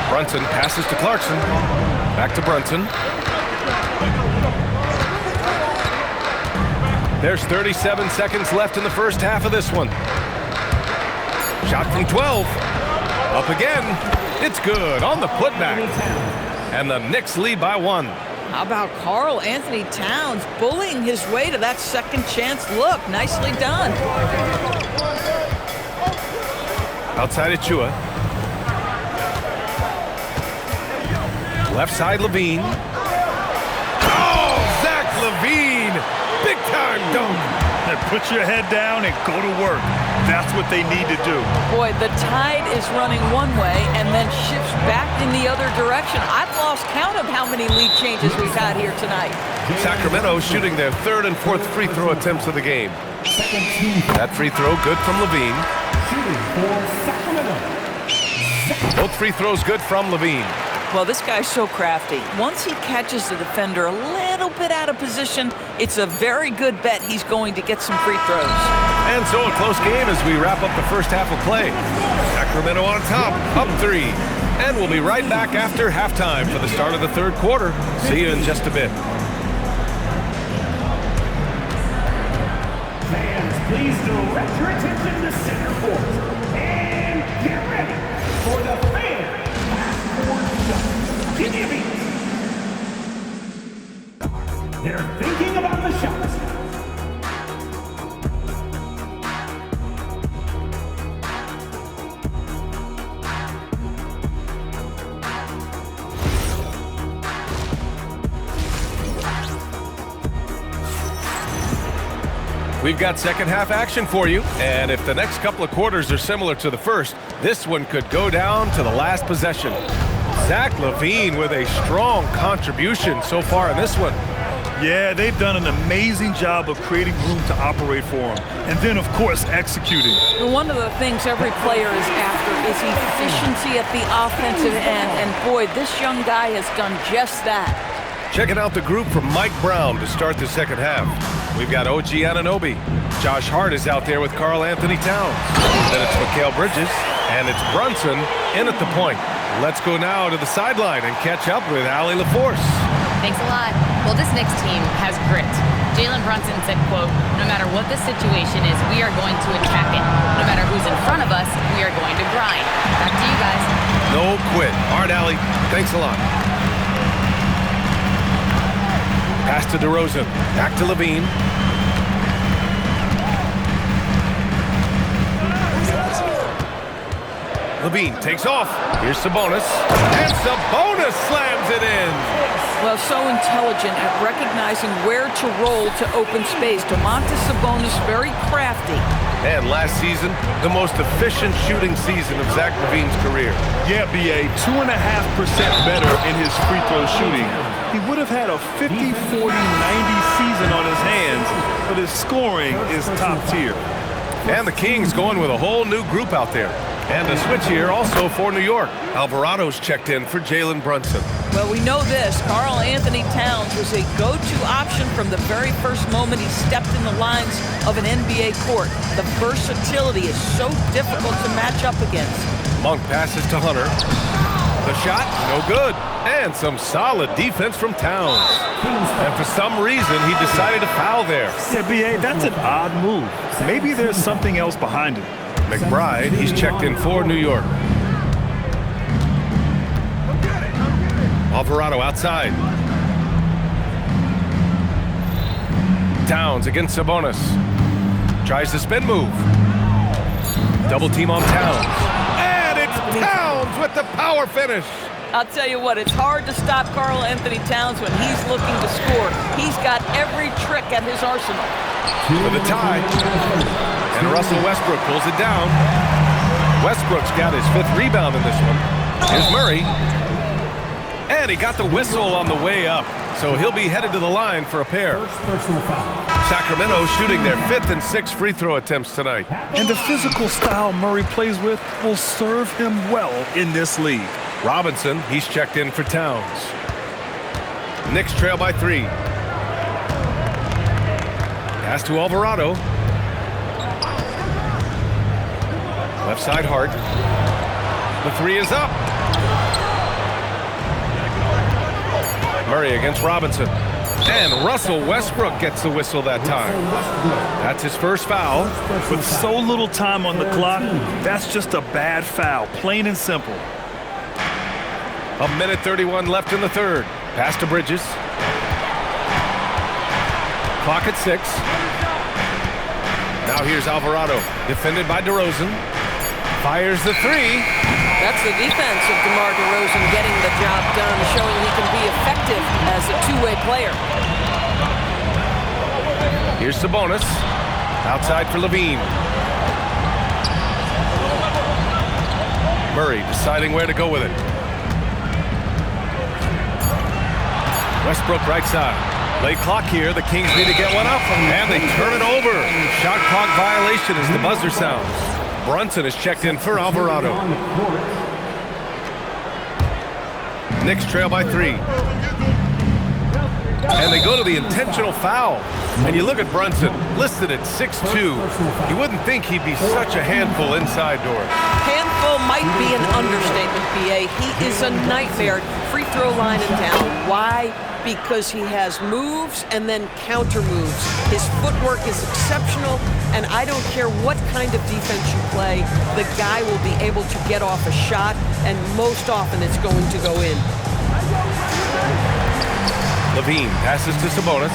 Brunson passes to Clarkson. Back to Brunson. There's 37 seconds left in the first half of this one. Shot from 12. Up again. It's good on the putback. And the Knicks lead by 1. How about Karl Anthony Towns bullying his way to that second chance look? Nicely done. Outside Achua. Left side LaVine. Oh, Zach LaVine! Big time dunk! Put your head down and go to work. That's what they need to do. Boy, the tide is running one way and then shifts back in the other direction. I've lost count of how many lead changes we've had here tonight. Sacramento shooting their third and fourth free throw attempts of the game. That free throw good from LaVine. Both free throws good from LaVine. Well, this guy's so crafty. Once he catches the defender a little bit out of position, it's a very good bet he's going to get some free throws. And so a close game as we wrap up the first half of play. Sacramento on top, up 3. And we'll be right back after halftime for the start of the third quarter. See you in just a bit. Fans, please direct your attention to center court. And get ready for the fan half-court shot. Give me a beat. They're thinking about the shots. We've got second half action for you, and if the next couple of quarters are similar to the first, this one could go down to the last possession. Zach LaVine with a strong contribution so far in this one. Yeah, they've done an amazing job of creating room to operate for him. And then, of course, executing. One of the things every player is after is efficiency at the offensive end. And boy, this young guy has done just that. Checking out the group from Mike Brown to start the second half. We've got OG Anunoby. Josh Hart is out there with Karl Anthony Towns. Then it's Mikal Bridges, and it's Brunson in at the point. Let's go now to the sideline and catch up with Allie LaForce. Thanks a lot. Well, this Knicks team has grit. Jalen Brunson said, quote, "No matter what the situation is, we are going to attack it. No matter who's in front of us, we are going to grind." Back to you guys. No quit. All right, Allie. Thanks a lot. Pass to DeRozan. Back to LaVine. LaVine takes off. Here's Sabonis. And Sabonis slams it in. Well, so intelligent at recognizing where to roll to open space. Domantas Sabonis, very crafty. And last season, the most efficient shooting season of Zach LaVine's career. Yeah, BA, 2.5% better in his free throw shooting. He would have had a 50, 40, 90 season on his hands, but his scoring is top tier. And the Kings going with a whole new group out there. And a switch here also for New York. Alvarado's checked in for Jalen Brunson. Well, we know this. Karl Anthony Towns was a go-to option from the very first moment he stepped in the lines of an NBA court. The versatility is so difficult to match up against. Monk passes to Hunter. The shot, no good. And some solid defense from Towns. And for some reason, he decided to foul there. Yeah, BA, that's an odd move. Maybe there's something else behind it. McBride, he's checked in for New York. Alvarado outside. Towns against Sabonis. Tries the spin move. Double team on Towns. And it's Towns with the power finish. I'll tell you what, it's hard to stop Karl Anthony Towns when he's looking to score. He's got every trick at his arsenal. For the tie. And Russell Westbrook pulls it down. Westbrook's got his 5th rebound in this one. Here's Murray. And he got the whistle on the way up. So he'll be headed to the line for a pair. Sacramento shooting their 5th and 6th free throw attempts tonight. And the physical style Murray plays with will serve him well in this league. Robinson, he's checked in for Towns. Knicks trail by 3. Pass to Alvarado. Left side Hart. The 3 is up. Murray against Robinson. And Russell Westbrook gets the whistle that time. That's his first foul. With so little time on the clock, that's just a bad foul, plain and simple. 1:31 left in the third. Pass to Bridges. Clock at 6. Now here's Alvarado, defended by DeRozan. Fires the three. That's the defense of DeMar DeRozan getting the job done, showing he can be effective as a two-way player. Here's Sabonis. Outside for Levine. Murray deciding where to go with it. Westbrook right side. Late clock here. The Kings need to get one up. And they turn it over. Shot clock violation as the buzzer sounds. Brunson is checked in for Alvarado. Knicks trail by 3. And they go to the intentional foul. And you look at Brunson, listed at 6'2". You wouldn't think he'd be such a handful inside doors. Handful might be an understatement, B.A. He is a nightmare. Free throw line and down. Why? Because he has moves and then counter moves. His footwork is exceptional, and I don't care what kind of defense you play, the guy will be able to get off a shot, and most often it's going to go in. Levine passes to Sabonis.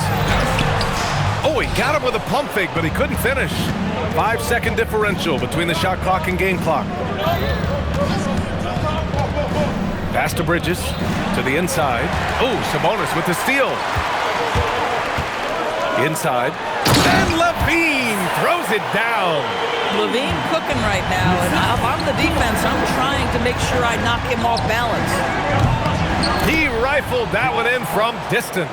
Oh, he got him with a pump fake, but he couldn't finish. 5-second differential between the shot clock and game clock. Pass to Bridges, to the inside. Oh, Sabonis with the steal. Inside. And Levine throws it down. Levine cooking right now, and if I'm the defense, I'm trying to make sure I knock him off balance. He rifled that one in from distance.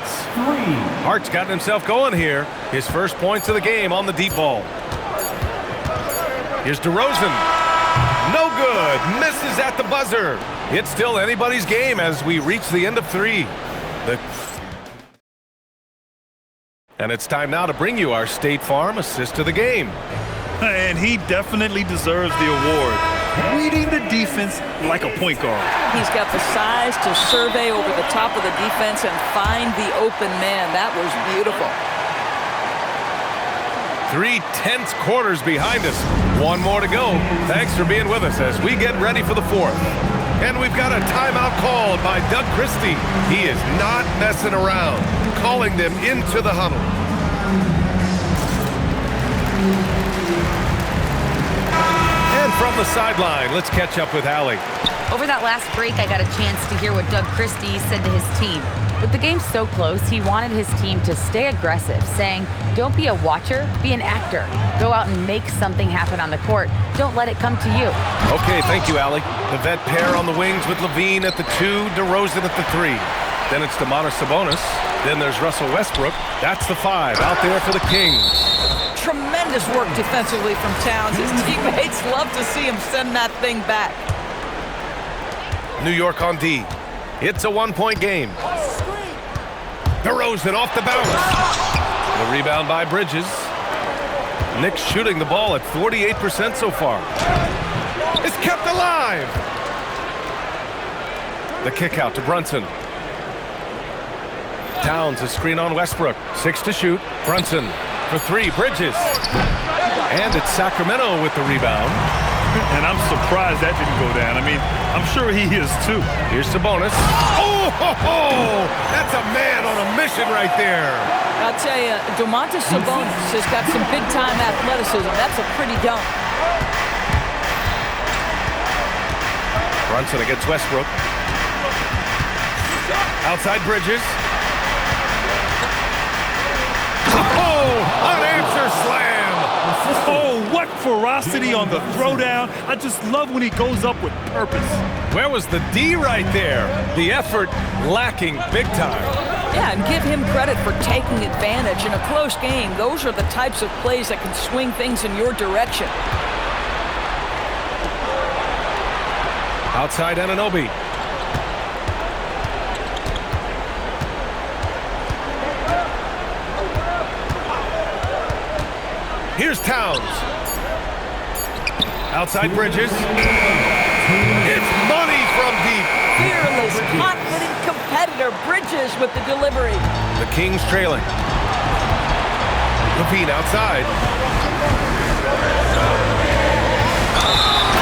Hart's gotten himself going here. His first points of the game on the deep ball. Here's DeRozan. No good. Misses at the buzzer. It's still anybody's game as we reach the end of 3. And it's time now to bring you our State Farm assist of the game. And he definitely deserves the award. Reading the defense like a point guard. He's got the size to survey over the top of the defense and find the open man. That was beautiful. 3 tense quarters behind us. One more to go. Thanks for being with us as we get ready for the 4th. And we've got a timeout called by Doug Christie. He is not messing around, calling them into the huddle. And from the sideline, let's catch up with Allie. Over that last break, I got a chance to hear what Doug Christie said to his team. With the game so close, he wanted his team to stay aggressive, saying, don't be a watcher, be an actor. Go out and make something happen on the court. Don't let it come to you. Okay, thank you, Allie. The vet pair on the wings with Levine at the 2, DeRozan at the 3. Then it's Domantas Sabonis. Then there's Russell Westbrook. That's the 5 out there for the Kings. Tremendous work defensively from Towns. His teammates love to see him send that thing back. New York on D. It's a 1-point game. DeRozan off the bounce. The rebound by Bridges. Knicks shooting the ball at 48% so far. It's kept alive. The kick out to Brunson. Towns a screen on Westbrook. 6 to shoot. Brunson for 3. Bridges. And it's Sacramento with the rebound. And I'm surprised that didn't go down. I mean, I'm sure he is too. Here's Sabonis. Oh, ho, ho! That's a man on a mission right there. I'll tell you, Domantas Sabonis has got some big-time athleticism. That's a pretty dunk. Brunson against Westbrook. Outside Bridges. Oh, unanswered slam. Oh, what ferocity on the throwdown. I just love when he goes up with purpose. Where was the D right there? The effort lacking big time. Yeah, and give him credit for taking advantage in a close game. Those are the types of plays that can swing things in your direction. Outside Anunoby. Here's Towns. Outside Bridges. It's money from deep. Fearless, confident competitor. Bridges Bridges with the delivery. The Kings trailing. LaVine outside.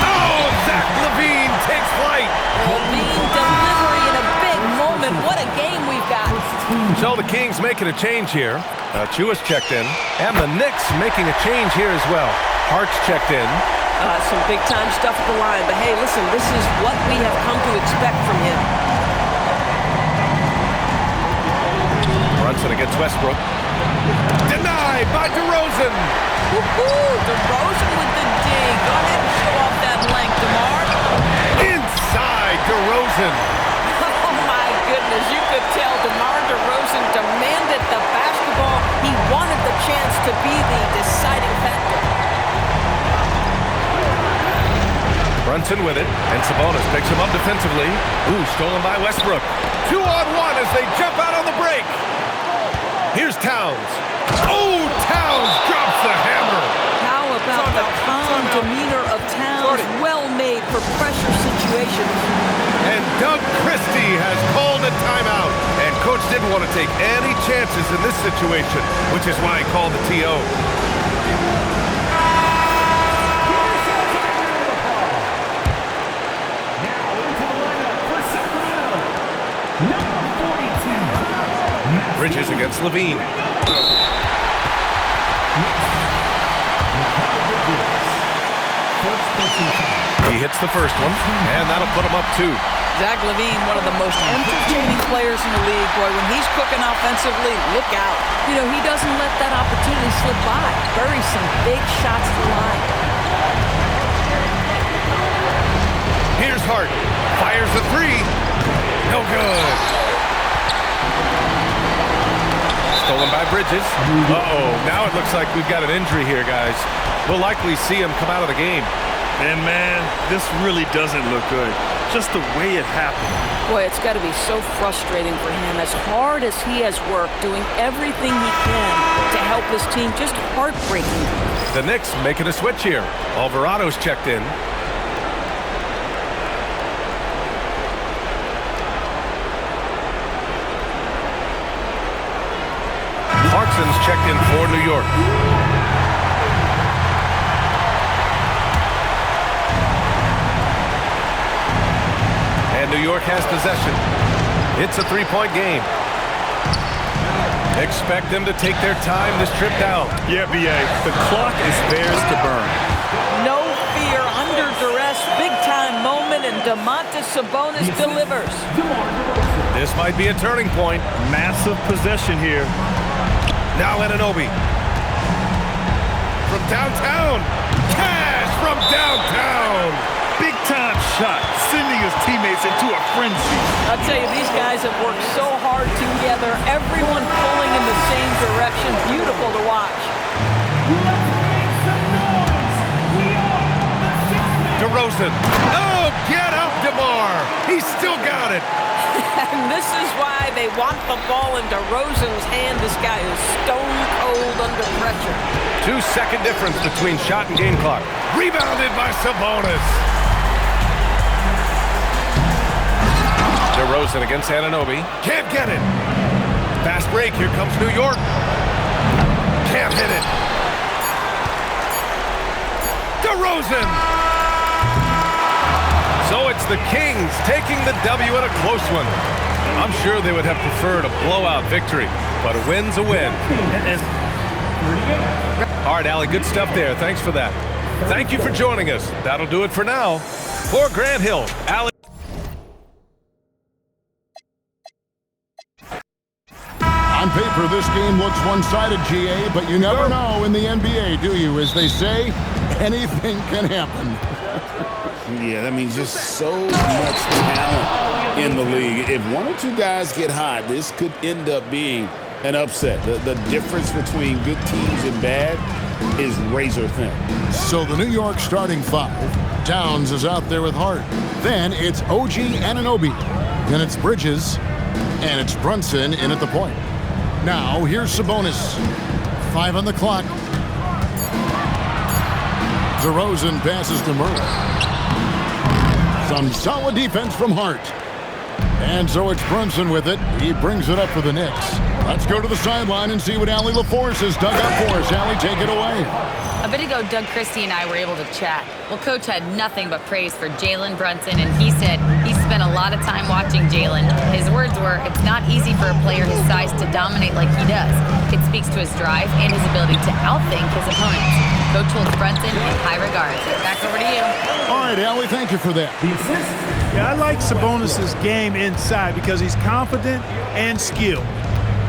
Oh, Zach LaVine takes flight. LaVine delivery in a big moment. What a game we've got. So the Kings making a change here. Chua's checked in. And the Knicks making a change here as well. Hart's checked in. Some big-time stuff at the line. But, hey, listen, this is what we have come to expect from him. Brunson against Westbrook. Denied by DeRozan. Woohoo! DeRozan with the dig. Go ahead and show off that length, DeMar. Inside DeRozan. Oh, my goodness. You could tell DeMar DeRozan demanded the basketball. He wanted the chance to be the deciding factor. Brunson with it, and Sabonis picks him up defensively. Ooh, stolen by Westbrook. 2-on-1 as they jump out on the break. Here's Towns. Oh, Towns drops the hammer. How about the calm demeanor of Towns? Well made for pressure situations. And Doug Christie has called a timeout. And Coach didn't want to take any chances in this situation, which is why he called the TO. Bridges against LaVine. He hits the first one, and that'll put him up 2. Zach LaVine, one of the most entertaining players in the league. Boy, when he's cooking offensively, look out. You know, he doesn't let that opportunity slip by. Buries some big shots to the line. Here's Hart. Fires the 3. No good. Stolen by Bridges. Uh-oh. Now it looks like we've got an injury here, guys. We'll likely see him come out of the game. And, man, this really doesn't look good. Just the way it happened. Boy, it's got to be so frustrating for him. As hard as he has worked, doing everything he can to help his team, just heartbreaking. The Knicks making a switch here. Alvarado's checked in. Clarkson's checked in for New York. And New York has possession. It's a 3-point game. Expect them to take their time this trip down. Yeah, B.A., the clock is theirs to burn. No fear, under duress, big-time moment, and Domantas Sabonis delivers. This might be a turning point. Massive possession here. Now Anunoby. From downtown. Cash from downtown. Big-time shot, sending his teammates into a frenzy. I'll tell you, these guys have worked so hard together. Everyone pulling in the same direction. Beautiful to watch. DeRozan. Oh, get up, DeMar. He's still got it. And this is why they want the ball in DeRozan's hand. This guy is stone cold under pressure. 2-second difference between shot and game clock. Rebounded by Sabonis. DeRozan against Anunoby. Can't get it. Fast break. Here comes New York. Can't hit it. DeRozan. So it's the Kings taking the W in a close one. I'm sure they would have preferred a blowout victory, but a win's a win. All right, Allie, good stuff there. Thanks for that. Thank you for joining us. That'll do it for now. For Grant Hill, Allie. On paper, this game looks one-sided, GA, but you never know in the NBA, do you? As they say, anything can happen. Yeah, that means just so much talent in the league. If one or two guys get hot, this could end up being an upset. The difference between good teams and bad is razor thin. So the New York starting 5. Towns is out there with Hart. Then it's OG Anunoby. Then it's Bridges. And it's Brunson in at the point. Now, here's Sabonis. 5 on the clock. DeRozan passes to Murray. Some solid defense from Hart. And so it's Brunson with it. He brings it up for the Knicks. Let's go to the sideline and see what Allie LaForce has dug up for us. Allie, take it away. A bit ago, Doug Christie and I were able to chat. Well, Coach had nothing but praise for Jalen Brunson, and he said he spent a lot of time watching Jalen. His words were, it's not easy for a player his size to dominate like he does. It speaks to his drive and his ability to outthink his opponents. Coach holds Brunson in high regards. Back over to you. All right, Allie, thank you for that. Yeah, I like Sabonis' game inside because he's confident and skilled.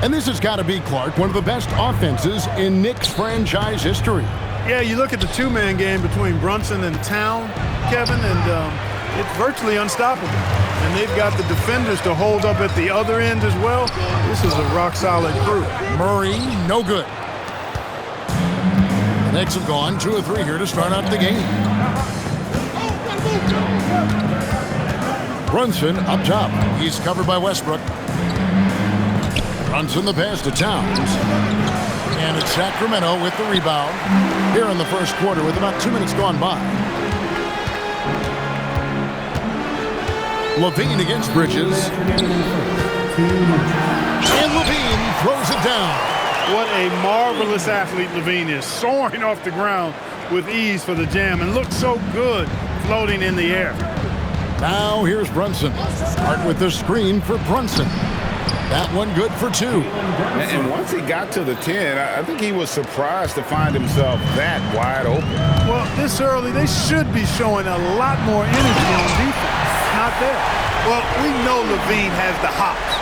And this has got to be, Clark, one of the best offenses in Knicks franchise history. Yeah, you look at the two-man game between Brunson and Town, Kevin, and it's virtually unstoppable. And they've got the defenders to hold up at the other end as well. This is a rock-solid crew. Murray, no good. The Knicks have gone 2 of 3 here to start out the game. Brunson up top. He's covered by Westbrook. Brunson the pass to Towns. And it's Sacramento with the rebound here in the first quarter with about 2 minutes gone by. Levine against Bridges. And Levine throws it down. What a marvelous athlete Levine is, soaring off the ground with ease for the jam and looks so good floating in the air. Now here's Brunson. Start with the screen for Brunson. That one good for 2. And once he got to the 10, I think he was surprised to find himself that wide open. Well, this early, they should be showing a lot more energy on defense. Not there. Well, we know Levine has the hops.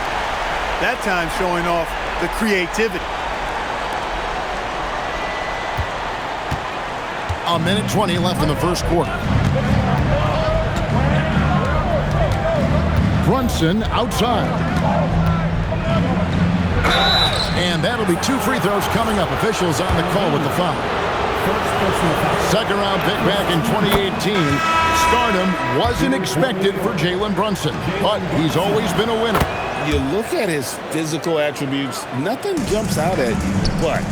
That time showing off the creativity. A minute 20 left in the first quarter. Brunson outside. And that'll be 2 free throws coming up. Officials on the call with the foul. Second round pick back in 2018. Stardom wasn't expected for Jalen Brunson, but he's always been a winner. You look at his physical attributes, nothing jumps out at you, but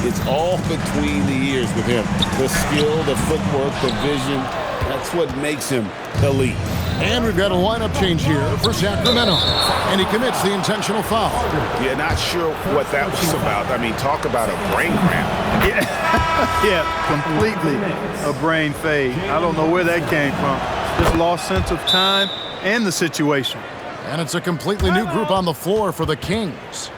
it's all between the ears with him. The skill, the footwork, the vision, that's what makes him elite. And we've got a lineup change here for Sacramento. And he commits the intentional foul. Yeah, not sure what that was about. I mean, talk about a brain cramp. Yeah, completely a brain fade. I don't know where that came from. Just lost sense of time and the situation. And it's a completely new group on the floor for the Kings.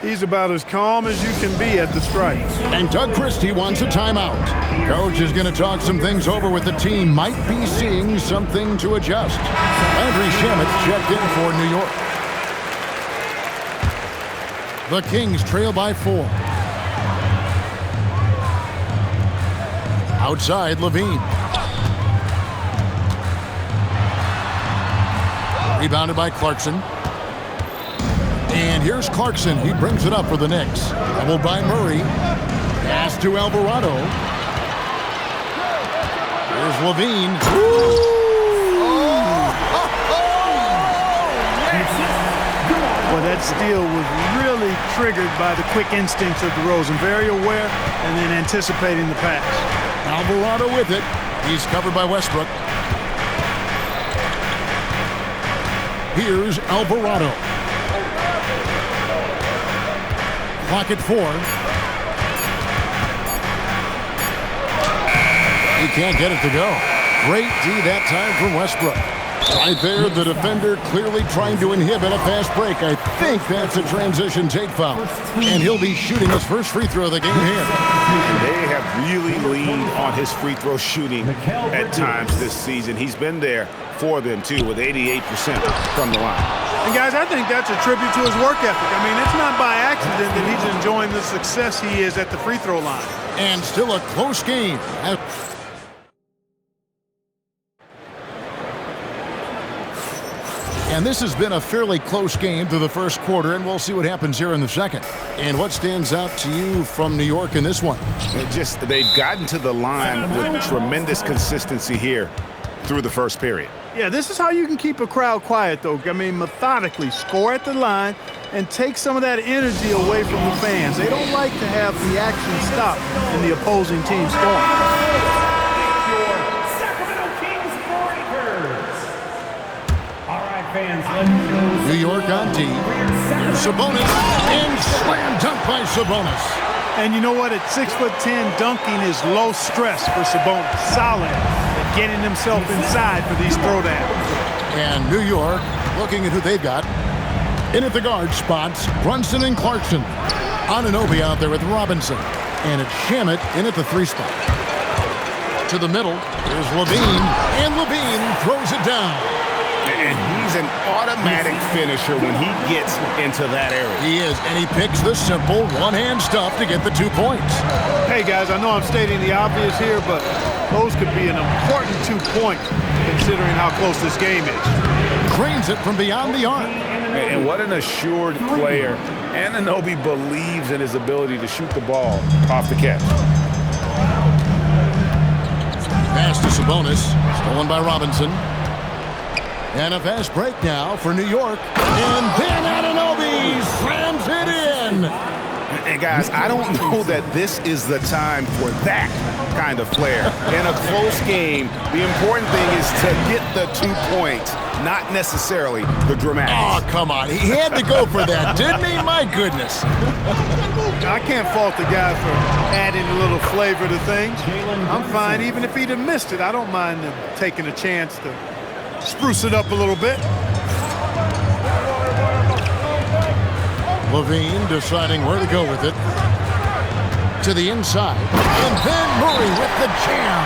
He's about as calm as you can be at the strike. And Doug Christie wants a timeout. Coach is going to talk some things over with the team. Might be seeing something to adjust. Landry Shamet checked in for New York. The Kings trail by 4. Outside, Levine. Rebounded by Clarkson. And here's Clarkson. He brings it up for the Knicks. Doubled by Murray. Pass to Alvarado. Here's Levine. Well, that steal was really triggered by the quick instincts of DeRozan. Very aware and then anticipating the pass. Alvarado with it. He's covered by Westbrook. Here's Alvarado. Clock at 4. He can't get it to go. Great D that time from Westbrook. Right there, the defender clearly trying to inhibit a fast break. I think that's a transition take foul. And he'll be shooting his first free throw of the game here. They have really leaned on his free throw shooting at times this season. He's been there for them, too, with 88% from the line. And, guys, I think that's a tribute to his work ethic. I mean, it's not by accident that he's enjoying the success he is at the free throw line. And still a close game. And this has been a fairly close game through the first quarter, and we'll see what happens here in the second. And what stands out to you from New York in this one? They've gotten to the line with tremendous consistency here through the first period. Yeah, this is how you can keep a crowd quiet, though. I mean, methodically score at the line and take some of that energy away from the fans. They don't like to have the action stop in the opposing team scoring. Sacramento Kings breakers. All right, fans, let's go. New York on D. Sabonis and slam dunk by Sabonis. And you know what? At 6'10", dunking is low stress for Sabonis. Solid at getting himself inside for these throwdowns. And New York looking at who they've got. In at the guard spots, Brunson and Clarkson. Anunoby out there with Robinson. And it's Shamet in at the 3 spot. To the middle, here's Levine. And Levine throws it down. And he's an automatic finisher when he gets into that area. He is, and he picks the simple one-hand stuff to get the 2 points. Hey, guys, I know I'm stating the obvious here, but those could be an important 2 points considering how close this game is. Cranes it from beyond the arc. And what an assured player. Anunoby believes in his ability to shoot the ball off the catch. Pass to Sabonis, stolen by Robinson. And a fast break now for New York. And then Anunoby slams it in. And guys, I don't know that this is the time for that kind of flair. In a close game, the important thing is to get the 2 points, not necessarily the dramatics. Oh, come on. He had to go for that, didn't he? My goodness. I can't fault the guy for adding a little flavor to things. I'm fine. Even if he'd have missed it, I don't mind him taking a chance to spruce it up a little bit. Levine deciding where to go with it. To the inside. And then Murray with the jam.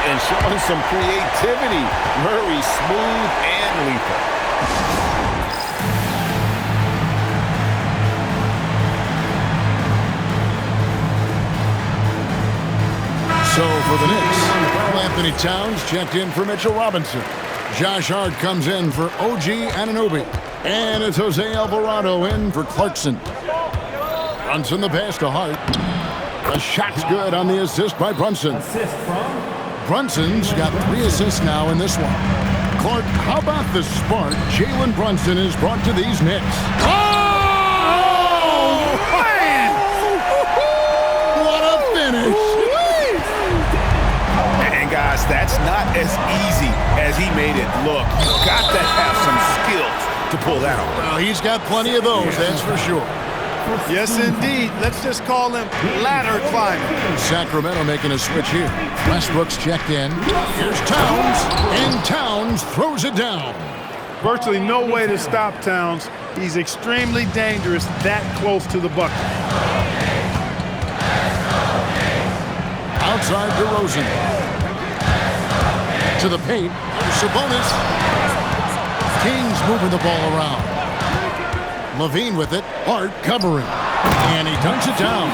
And showing some creativity. Murray smooth and lethal. So for the Knicks, Anthony Towns checked in for Mitchell Robinson. Josh Hart comes in for OG Anunoby. And it's Jose Alvarado in for Clarkson. Brunson the pass to Hart. The shot's good on the assist by Brunson. Assist from Brunson's got 3 assists now in this one. Clark, how about the spark Jalen Brunson has brought to these Knicks? Oh, man! What a finish! And guys, that's not as easy as he made it look. Got to have some skills to pull that off. Well, he's got plenty of those, that's for sure. Yes, indeed. Let's just call him ladder climbing. Sacramento making a switch here. Westbrook's checked in. Here's Towns, and Towns throws it down. Virtually no way to stop Towns. He's extremely dangerous that close to the bucket. Outside DeRozan. To the paint. Sabonis. Kings moving the ball around. Levine with it. Hart covering. And he dunks it down.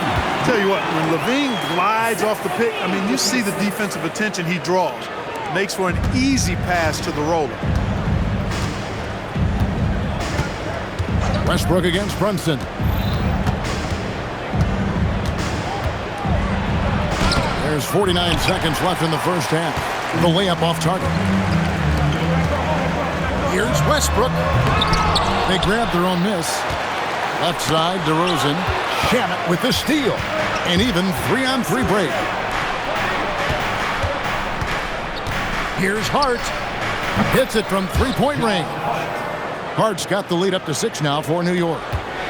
Tell you what, when Levine glides off the pick, I mean, you see the defensive attention he draws. Makes for an easy pass to the roller. Westbrook against Brunson. There's 49 seconds left in the first half. The layup off target. Here's Westbrook. They grab their own miss. Left side, DeRozan. Shamet with the steal. And even 3-on-3 break. Here's Hart. Hits it from 3-point range. Hart's got the lead up to 6 now for New York.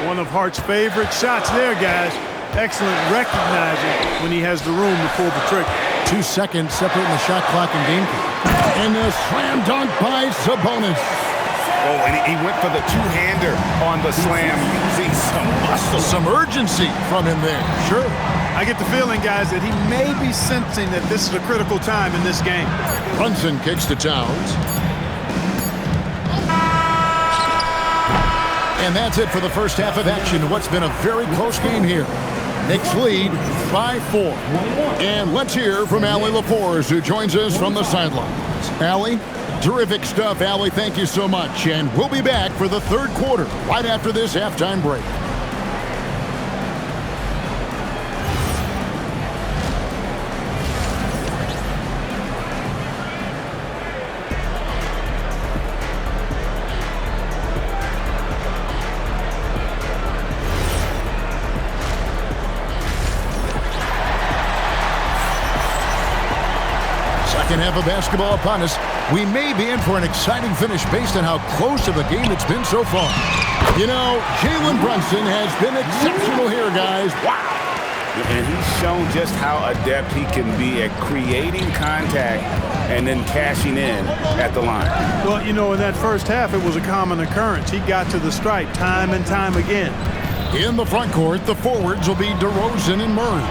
One of Hart's favorite shots there, guys. Excellent recognizing when he has the room to pull the trigger. 2 seconds separating the shot clock and game clock. And a slam dunk by Sabonis. Oh, and he went for the two-hander on the slam using some muscle. Some urgency from him there. Sure. I get the feeling, guys, that he may be sensing that this is a critical time in this game. Brunson kicks to Towns. And that's it for the first half of action. What's been a very close game here. Knicks lead by 4. And let's hear from Allie LaForce, who joins us from the sidelines. Allie, terrific stuff, Allie. Thank you so much. And we'll be back for the third quarter right after this halftime break. second half of basketball upon us. We may be in for an exciting finish based on how close of a game it's been so far. You know, Jalen Brunson has been exceptional here, guys. Wow. And he's shown just how adept he can be at creating contact and then cashing in at the line. Well, you know, in that first half, it was a common occurrence. He got to the stripe time and time again. In the front court, the forwards will be DeRozan and Murray.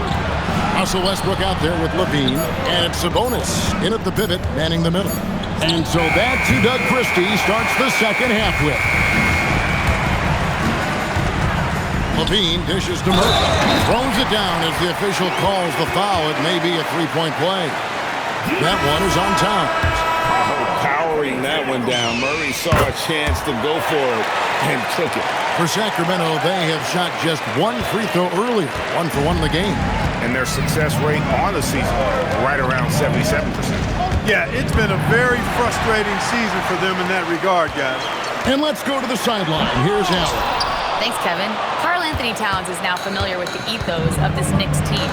Russell Westbrook out there with LaVine, and it's Sabonis in at the pivot, manning the middle. And so that's who Doug Christie starts the second half with. LaVine dishes to Murray. Throws it down as the official calls the foul. It may be a three-point play. That one is on Towns. Powering that one down. Murray saw a chance to go for it and took it. For Sacramento, they have shot just one free throw earlier. 1 for 1 in the game. And their success rate on the season, right around 77%. Yeah, it's been a very frustrating season for them in that regard, guys. And let's go to the sideline. Here's Allen. Thanks, Kevin. Karl Anthony Towns is now familiar with the ethos of this Knicks team.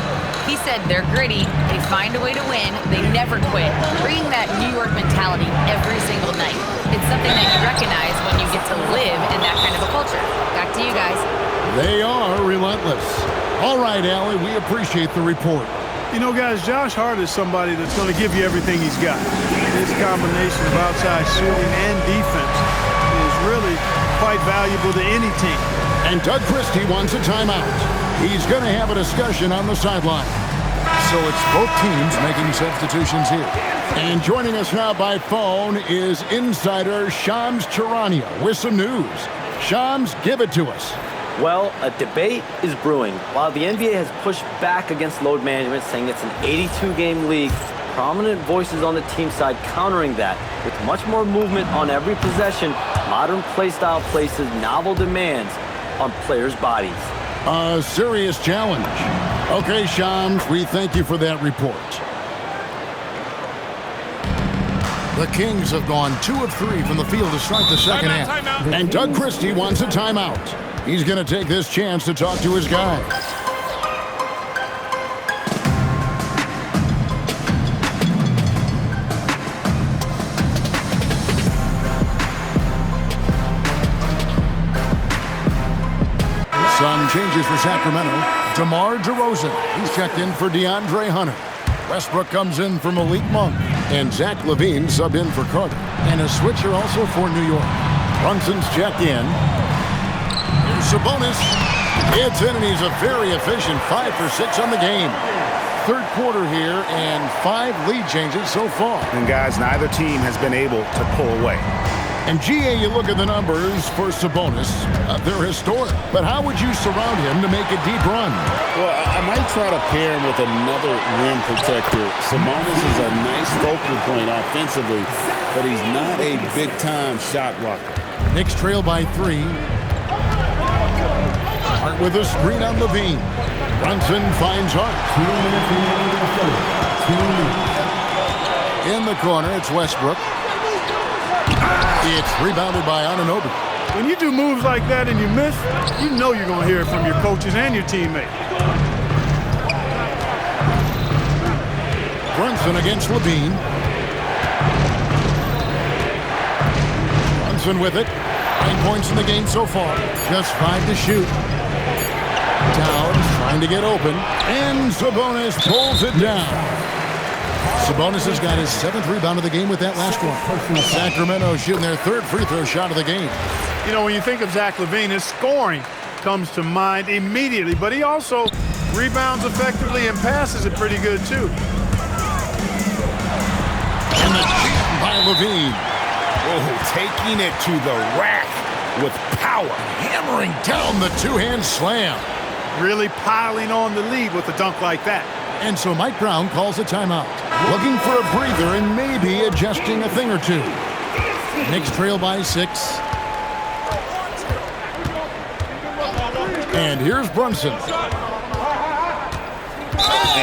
He said they're gritty, they find a way to win, they never quit, bringing that New York mentality every single night. It's something that you recognize when you get to live in that kind of a culture. Back to you guys. They are relentless. All right, Allie, we appreciate the report. You know, guys, Josh Hart is somebody that's going to give you everything he's got. His combination of outside shooting and defense is really quite valuable to any team. And Doug Christie wants a timeout. He's going to have a discussion on the sideline. So it's both teams making substitutions here. And joining us now by phone is insider Shams Charania with some news. Shams, give it to us. Well, a debate is brewing. While the NBA has pushed back against load management, saying it's an 82-game league, prominent voices on the team side countering that. With much more movement on every possession, modern play style places novel demands on players' bodies. A serious challenge. Okay, Shams, we thank you for that report. The Kings have gone 2 of 3 from the field to start the second half. And Doug Christie wants a timeout. He's going to take this chance to talk to his guys. Some changes for Sacramento. DeMar DeRozan. He's checked in for DeAndre Hunter. Westbrook comes in for Malik Monk. And Zach LaVine subbed in for Carter. And a switcher also for New York. Brunson's checked in. Here's Sabonis. It's in, and he's a very efficient 5 for 6 on the game. Third quarter here, and 5 lead changes so far. And guys, neither team has been able to pull away. And GA, you look at the numbers for Sabonis, they're historic. But how would you surround him to make a deep run? Well, I might try to pair him with another rim protector. Sabonis is a nice focal point offensively, but he's not a big-time shot blocker. Knicks trail by 3. Hart with a screen on LaVine. Brunson finds Hart. 2 minutes. In the corner, it's Westbrook. It's rebounded by Anunoby. When you do moves like that and you miss, you know you're going to hear it from your coaches and your teammates. Brunson against LaVine. Brunson with it. 9 points in the game so far. Just 5 to shoot. Towns trying to get open. And Sabonis pulls it down. Sabonis has got his 7th rebound of the game with that last one. Sacramento shooting their 3rd free throw shot of the game. You know, when you think of Zach LaVine, his scoring comes to mind immediately, but he also rebounds effectively and passes it pretty good, too. And the cheat by LaVine. Oh, taking it to the rack with power. Hammering down the 2-hand slam. Really piling on the lead with a dunk like that. And so Mike Brown calls a timeout. Looking for a breather and maybe adjusting a thing or two. Knicks trail by 6. And here's Brunson.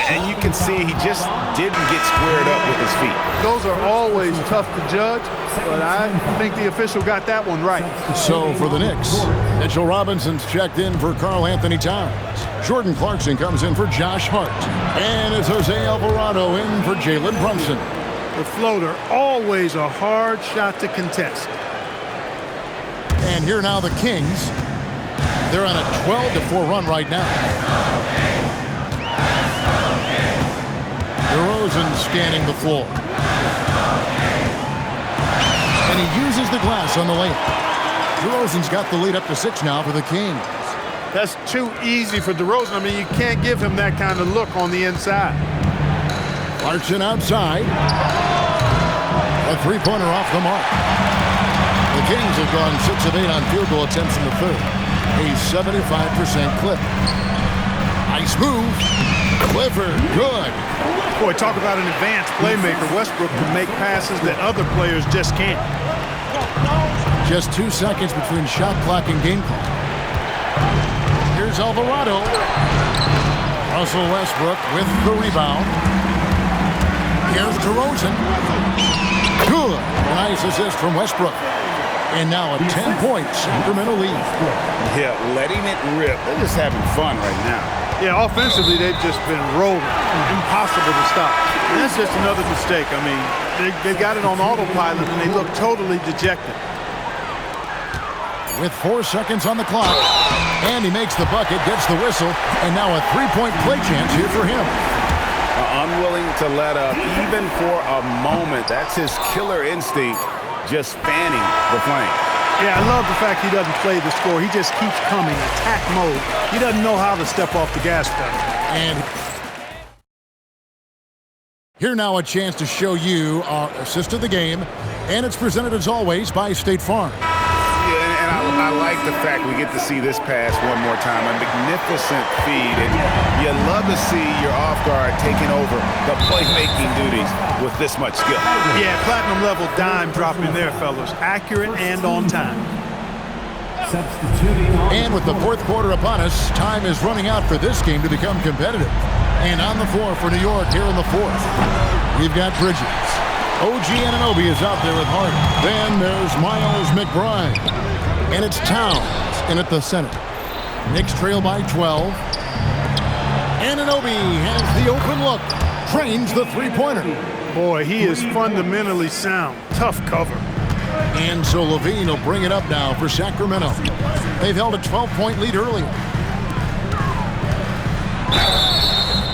And you can see he just didn't get squared up with his feet. Those are always tough to judge, but I think the official got that one right. So for the Knicks, Mitchell Robinson's checked in for Karl Anthony Towns. Jordan Clarkson comes in for Josh Hart. And it's Jose Alvarado in for Jalen Brunson. The floater, always a hard shot to contest. And here now the Kings. They're on a 12-4 run right now. DeRozan scanning the floor. And he uses the glass on the layup. DeRozan's got the lead up to 6 now for the Kings. That's too easy for DeRozan. I mean, you can't give him that kind of look on the inside. Clarkson outside. A three-pointer off the mark. The Kings have gone 6 of 8 on field goal attempts in the third. A 75% clip. Nice move. Clifford, good. Boy, talk about an advanced playmaker. Westbrook can make passes that other players just can't. Just 2 seconds between shot clock and game clock. Here's Alvarado. Russell Westbrook with the rebound. Here's DeRozan. Good. Nice assist from Westbrook. And now a 10-point Sacramento lead. Yeah, letting it rip. They're just having fun right now. Yeah, offensively, they've just been rolling. Impossible to stop. And that's just another mistake. I mean, they got it on autopilot, and they look totally dejected. With 4 seconds on the clock. And he makes the bucket, gets the whistle, and now a three-point play chance here for him. Unwilling to let up, even for a moment. That's his killer instinct, just fanning the flame. Yeah, I love the fact he doesn't play the score. He just keeps coming, attack mode. He doesn't know how to step off the gas pedal. And here now a chance to show you our assist of the game, and it's presented as always by State Farm. I like the fact we get to see this pass one more time. A magnificent feed, and you love to see your off guard taking over the playmaking duties with this much skill. Yeah, platinum level dime dropping there, fellas. Accurate and on time. And with the fourth quarter upon us, time is running out for this game to become competitive. And on the floor for New York here in the fourth, we've got Bridges. OG Anunoby is out there with Harden. Then there's Miles McBride. And it's Towns in at the center. Knicks trail by 12. Anunoby has the open look. Trains the three-pointer. Boy, he is fundamentally sound. Tough cover. And so Levine will bring it up now for Sacramento. They've held a 12-point lead earlier.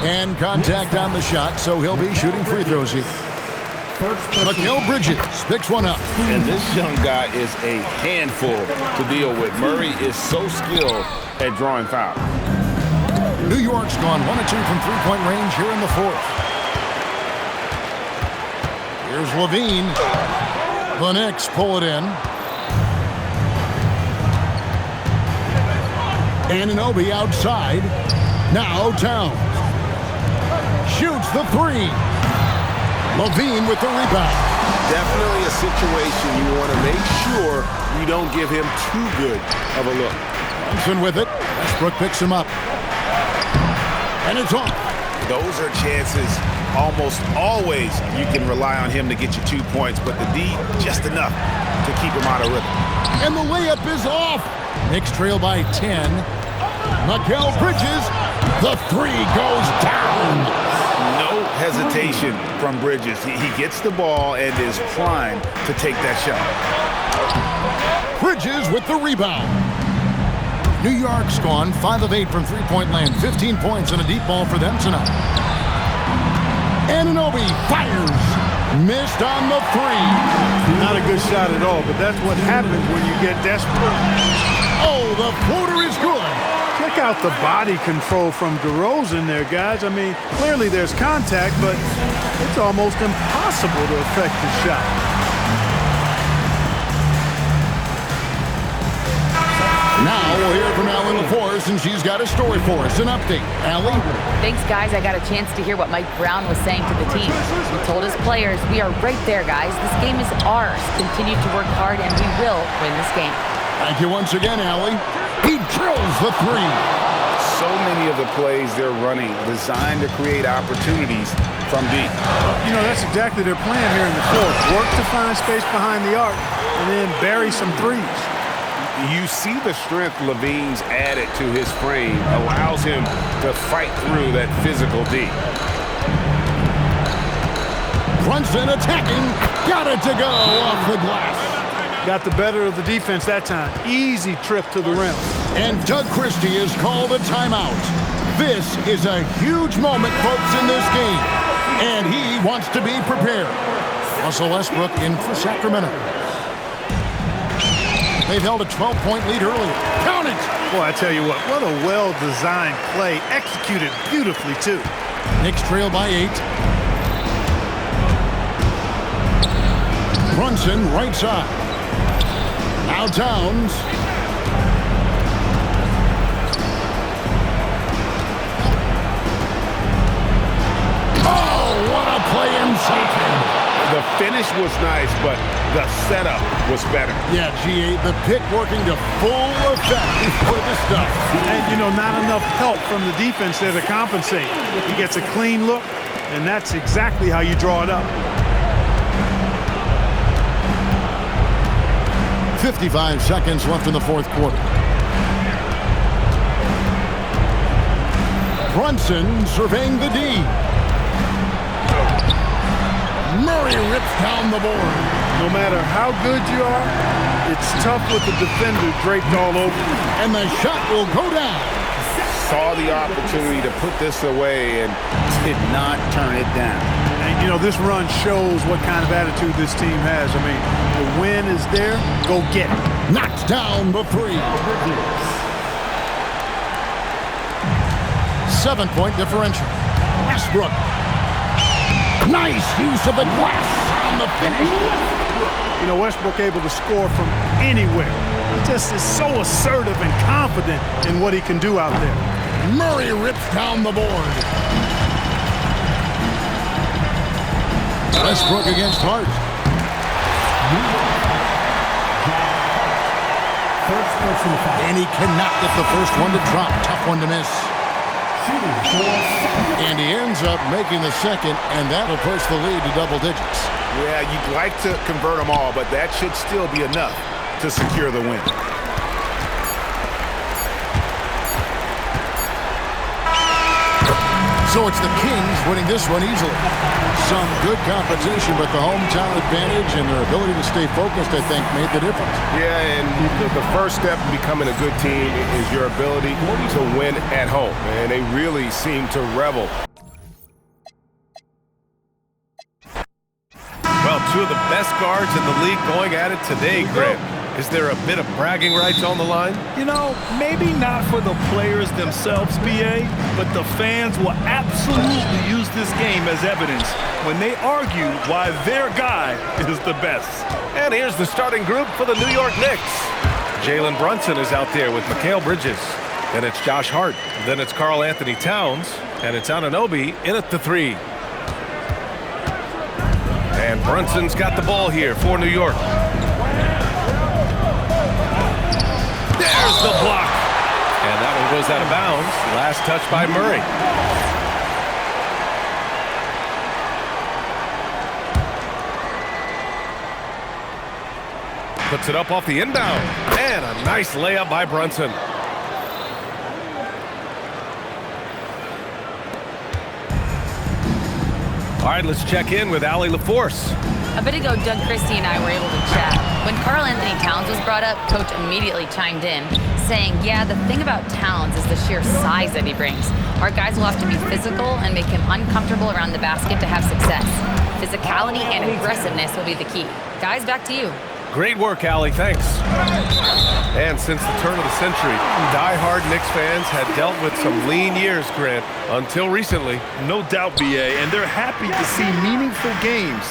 And contact on the shot, so he'll be shooting free throws here. Mikal Bridges picks one up. And this young guy is a handful to deal with. Murray is so skilled at drawing fouls. New York's gone 1 of 2 from three-point range here in the fourth. Here's Levine. The Knicks pull it in. Anunoby outside. Now Towns. Shoots the three. Levine with the rebound. Definitely a situation you want to make sure you don't give him too good of a look. Thompson with it. Westbrook picks him up. And it's off. Those are chances almost always you can rely on him to get you 2 points, but the D, just enough to keep him out of rhythm. And the layup is off. Knicks trail by 10. Mikal Bridges. The three goes down. No hesitation from Bridges. He gets the ball and is primed to take that shot. Bridges with the rebound. New York's gone 5 of 8 from three-point land. 15 points and a deep ball for them tonight. Anunoby fires. Missed on the three. Not a good shot at all, but that's what happens when you get desperate. Oh, the floater is good. Check out the body control from DeRozan there, guys. I mean, clearly there's contact, but it's almost impossible to affect the shot. Now we'll hear from Allie LaForce, and she's got a story for us. An update. Allie? Thanks, guys. I got a chance to hear what Mike Brown was saying to the team. He told his players, we are right there, guys. This game is ours. Continue to work hard, and we will win this game. Thank you once again, Allie. He drills the three. So many of the plays they're running designed to create opportunities from deep. You know, that's exactly their plan here in the fourth. Work to find space behind the arc and then bury some threes. You see the strength Levine's added to his frame, allows him to fight through that physical D. Brunson attacking. Got it to go off the glass. Got the better of the defense that time. Easy trip to the rim. And Doug Christie has called a timeout. This is a huge moment, folks, in this game. And he wants to be prepared. Russell Westbrook in for Sacramento. They've held a 12-point lead earlier. Count it! Boy, I tell you what a well-designed play. Executed beautifully, too. Knicks trail by 8. Brunson right side. Now Towns. Oh, what a play inside. The finish was nice, but the setup was better. Yeah, G8, the pick working to full effect for the stuff. And, you know, not enough help from the defense there to compensate. He gets a clean look, and that's exactly how you draw it up. 55 seconds left in the fourth quarter. Brunson surveying the D. Murray rips down the board. No matter how good you are, it's tough with the defender draped all over. And the shot will go down. Saw the opportunity to put this away and did not turn it down. And, you know, this run shows what kind of attitude this team has. I mean, the win is there, go get it. Knocks down the 3. 7-point differential. Westbrook. Nice use of the glass on the finish. You know, Westbrook able to score from anywhere. He just is so assertive and confident in what he can do out there. Murray rips down the board. Westbrook against Hart. And he cannot get the first one to drop. Tough one to miss. And he ends up making the second, and that'll push the lead to double digits. Yeah, you'd like to convert them all, but that should still be enough to secure the win. So it's the Kings winning this one easily. Some good competition, but the hometown advantage and their ability to stay focused, I think, made the difference. Yeah, and the first step in becoming a good team is your ability to win at home. And they really seem to revel. Well, two of the best guards in the league going at it today, Grant. Is there a bit of bragging rights on the line? You know, maybe not for the players themselves, BA, but the fans will absolutely use this game as evidence when they argue why their guy is the best. And here's the starting group for the New York Knicks. Jalen Brunson is out there with Mikal Bridges. Then it's Josh Hart. Then it's Karl Anthony Towns. And it's Anunoby in at the 3. And Brunson's got the ball here for New York. There's the block. And that one goes out of bounds. Last touch by Murray. Puts it up off the inbound. And a nice layup by Brunson. All right, let's check in with Allie LaForce. A bit ago, Doug Christie and I were able to chat. When Karl Anthony Towns was brought up, Coach immediately chimed in, saying, yeah, the thing about Towns is the sheer size that he brings. Our guys will have to be physical and make him uncomfortable around the basket to have success. Physicality and aggressiveness will be the key. Guys, back to you. Great work, Allie. Thanks. And since the turn of the century, die-hard Knicks fans had dealt with some lean years, Grant, until recently. No doubt, BA, and they're happy to see meaningful games.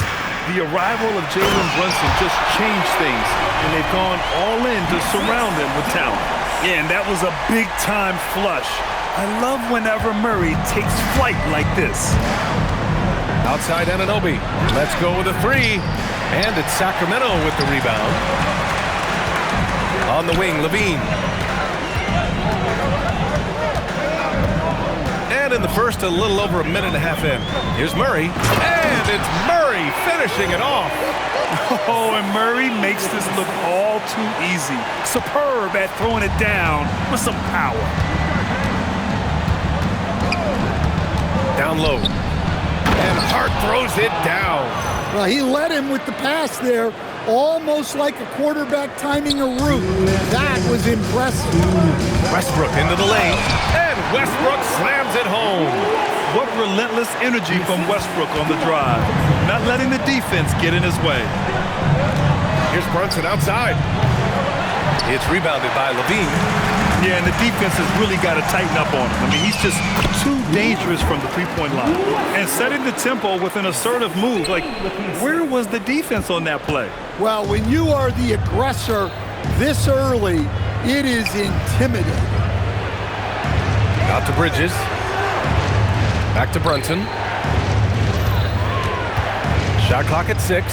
The arrival of Jalen Brunson just changed things, and they've gone all in to surround him with talent. Yeah, and that was a big-time flush. I love whenever Murray takes flight like this. Outside Anunoby. Let's go with a 3. And it's Sacramento with the rebound. On the wing, Levine. And in the first, a little over a minute and a half in. Here's Murray. And it's Murray finishing it off. Oh, and Murray makes this look all too easy. Superb at throwing it down with some power. Down low. And Hart throws it down. Well, he led him with the pass there, almost like a quarterback timing a route. That was impressive. Westbrook into the lane, and Westbrook slams it home. What relentless energy from Westbrook on the drive. Not letting the defense get in his way. Here's Brunson outside. It's rebounded by Levine. Yeah, and the defense has really got to tighten up on him. I mean, he's just too dangerous from the three-point line. And setting the tempo with an assertive move. Like, where was the defense on that play? Well, when you are the aggressor this early, it is intimidating. Out to Bridges. Back to Brunson. Shot clock at 6.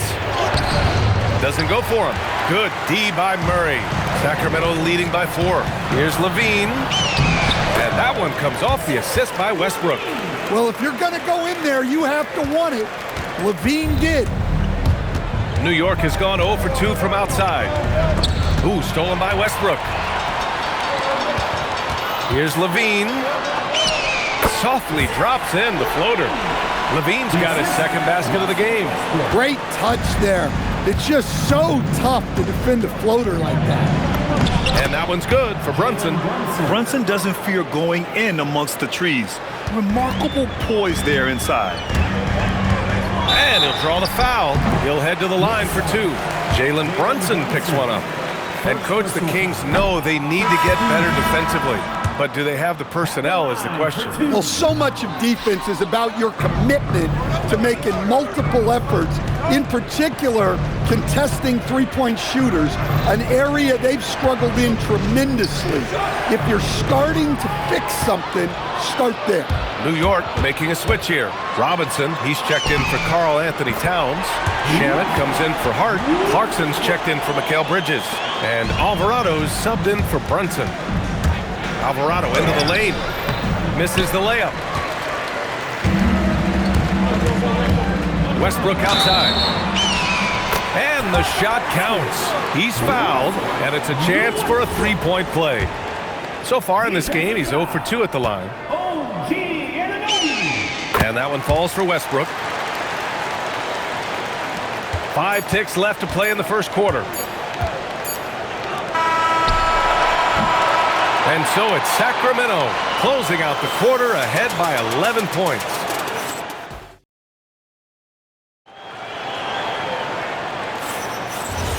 Doesn't go for him. Good D by Murray. Sacramento leading by 4. Here's Levine. And that one comes off the assist by Westbrook. Well, if you're going to go in there, you have to want it. Levine did. New York has gone 0 for 2 from outside. Ooh, stolen by Westbrook. Here's Levine. Softly drops in the floater. Levine's got his second basket of the game. Great touch there. It's just so tough to defend a floater like that. And that one's good for Brunson. Brunson doesn't fear going in amongst the trees. Remarkable poise there inside. And he'll draw the foul. He'll head to the line for 2. Jalen Brunson picks one up. And coach, the Kings know they need to get better defensively. But do they have the personnel is the question. Well, so much of defense is about your commitment to making multiple efforts, in particular contesting three-point shooters, an area they've struggled in tremendously. If you're starting to fix something, start there. New York making a switch here. Robinson, he's checked in for Karl Anthony Towns. Shamet comes in for Hart. Clarkson's checked in for Mikal Bridges. And Alvarado's subbed in for Brunson. Alvarado into the lane. Misses the layup. Westbrook outside. And the shot counts. He's fouled, and it's a chance for a three-point play. So far in this game, he's 0 for 2 at the line. And that one falls for Westbrook. 5 ticks left to play in the first quarter. And so it's Sacramento closing out the quarter ahead by 11 points.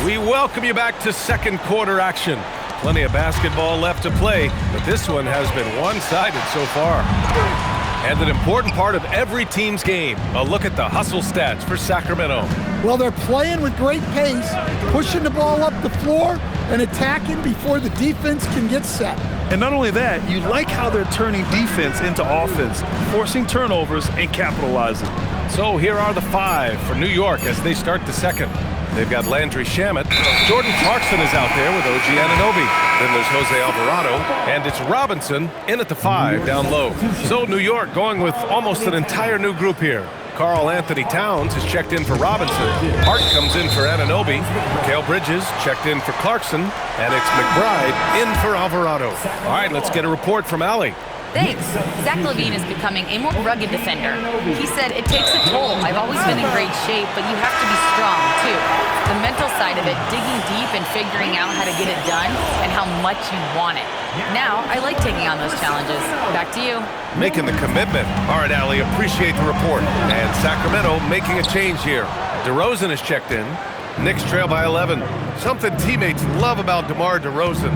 We welcome you back to second quarter action. Plenty of basketball left to play, but this one has been one-sided so far. And an important part of every team's game, a look at the hustle stats for Sacramento. Well, they're playing with great pace, pushing the ball up the floor and attacking before the defense can get set. And not only that, you like how they're turning defense into offense, forcing turnovers and capitalizing. So here are the 5 for New York as they start the second. They've got Landry Shamet. Jordan Clarkson is out there with OG Anunoby. Then there's Jose Alvarado. And it's Robinson in at the 5 down low. So New York going with almost an entire new group here. Karl Anthony Towns is checked in for Robinson. Hart comes in for Anunoby. Mikal Bridges checked in for Clarkson. And it's McBride in for Alvarado. All right, let's get a report from Allie. Thanks. Zach LaVine is becoming a more rugged defender. He said, "It takes a toll. I've always been in great shape, but you have to be strong, too. The mental side of it, digging deep and figuring out how to get it done and how much you want it. Now, I like taking on those challenges. Back to you." Making the commitment. All right, Allie, appreciate the report. And Sacramento making a change here. DeRozan is checked in. Knicks trail by 11. Something teammates love about DeMar DeRozan.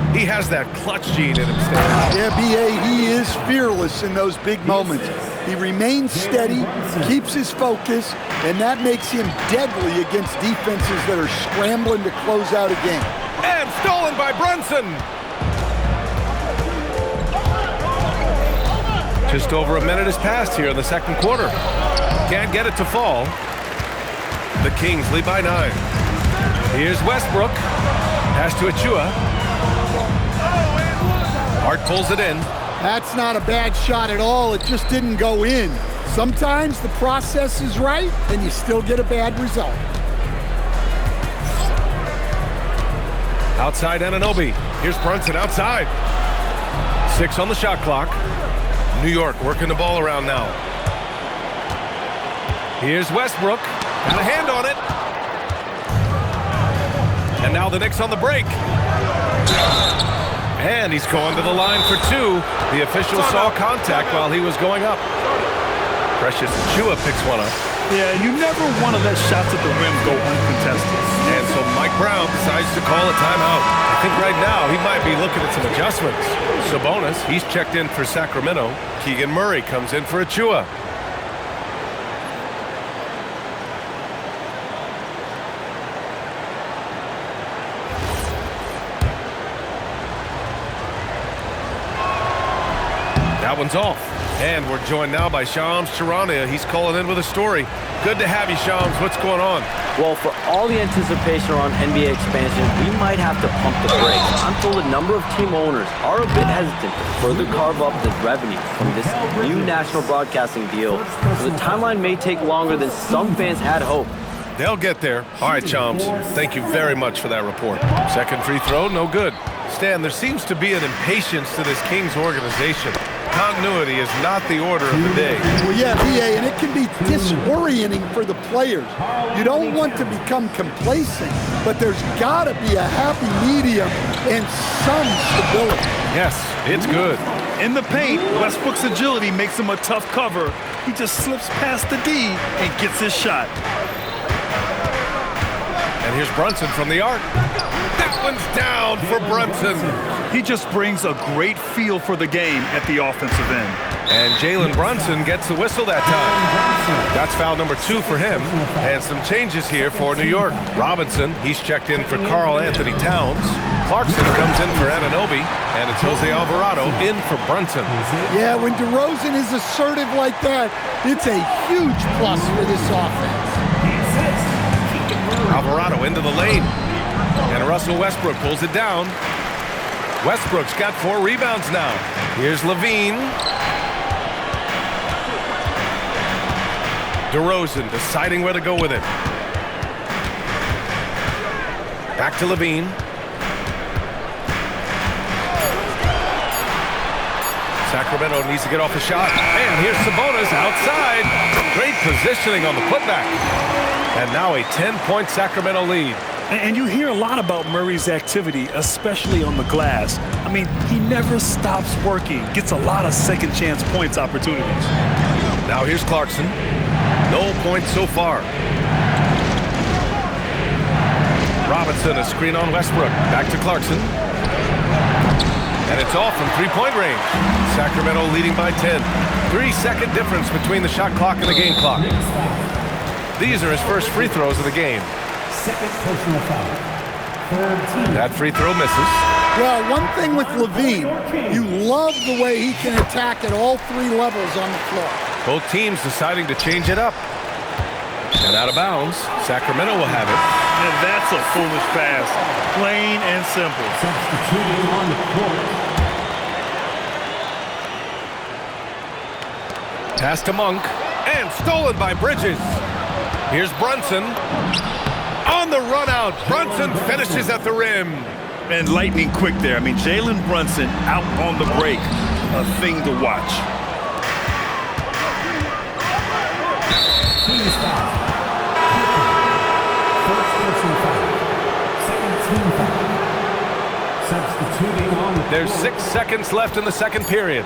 He has that clutch gene in him, Stan. Yeah, B.A., he is fearless in those big moments. He remains steady, keeps his focus, and that makes him deadly against defenses that are scrambling to close out a game. And stolen by Brunson. Just over a minute has passed here in the second quarter. Can't get it to fall. The Kings lead by 9. Here's Westbrook. Pass to Achua. Hart pulls it in. That's not a bad shot at all. It just didn't go in. Sometimes the process is right, and you still get a bad result. Outside Anunoby. Here's Brunson outside. 6 on the shot clock. New York working the ball around now. Here's Westbrook. Got a hand on it. And now the Knicks on the break. And he's going to the line for two. The official saw contact while he was going up. Precious Achiuwa picks one up. Yeah, you never want to let shots at the rim go uncontested. And so Mike Brown decides to call a timeout. I think right now he might be looking at some adjustments. Sabonis, he's checked in for Sacramento. Keegan Murray comes in for Achiuwa. That one's off. And we're joined now by Shams Charania. He's calling in with a story. Good to have you, Shams. What's going on? Well, for all the anticipation around NBA expansion, we might have to pump the brakes. I'm told a number of team owners are a bit hesitant to further carve up the revenue from this new national broadcasting deal, so the timeline may take longer than some fans had hoped. They'll get there. All right, Shams. Thank you very much for that report. Second free throw, no good. Stan, there seems to be an impatience to this Kings organization. Continuity is not the order of the day. Well, yeah, B.A., and it can be disorienting for the players. You don't want to become complacent, but there's got to be a happy medium and some stability. Yes, it's good. In the paint, Westbrook's agility makes him a tough cover. He just slips past the D and gets his shot. And here's Brunson from the arc. That one's down for Brunson. He just brings a great feel for the game at the offensive end. And Jalen Brunson gets the whistle that time. That's foul number 2 for him. And some changes here for New York. Robinson, he's checked in for Karl Anthony Towns. Clarkson comes in for Anunoby. And it's Jose Alvarado in for Brunson. Yeah, when DeRozan is assertive like that, it's a huge plus for this offense. Alvarado into the lane. And Russell Westbrook pulls it down. Westbrook's got 4 rebounds now. Here's Levine. DeRozan deciding where to go with it. Back to Levine. Sacramento needs to get off the shot. And here's Sabonis outside. Great positioning on the putback. And now a 10-point Sacramento lead. And you hear a lot about Murray's activity, especially on the glass. I mean, he never stops working, gets a lot of second chance points opportunities. Now here's Clarkson. No points so far. Robinson, a screen on Westbrook. Back to Clarkson. And it's off from three-point range. Sacramento leading by 10. 3-second difference between the shot clock and the game clock. These are his first free throws of the game. Second personal foul. That free throw misses. Well, one thing with Levine, you love the way he can attack at all 3 levels on the floor. Both teams deciding to change it up. And out of bounds, Sacramento will have it. And that's a foolish pass. Plain and simple. Substituting on the court. Pass to Monk. And stolen by Bridges. Here's Brunson. On the run out, Brunson finishes at the rim. And lightning quick there. I mean, Jalen Brunson out on the break. A thing to watch. Team foul. First personal foul. Second team foul. Substituting on the There's court. 6 seconds left in the second period.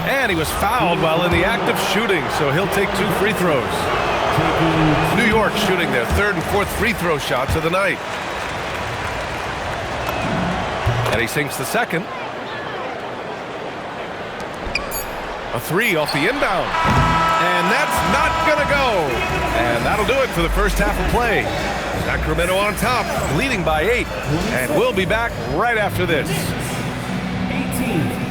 And he was fouled while in the act of shooting, so he'll take 2 free throws. New York shooting their 3rd and 4th free throw shots of the night. And he sinks the second. A 3 off the inbound. And that's not going to go. And that'll do it for the first half of play. Sacramento on top, leading by 8. And we'll be back right after this. 18.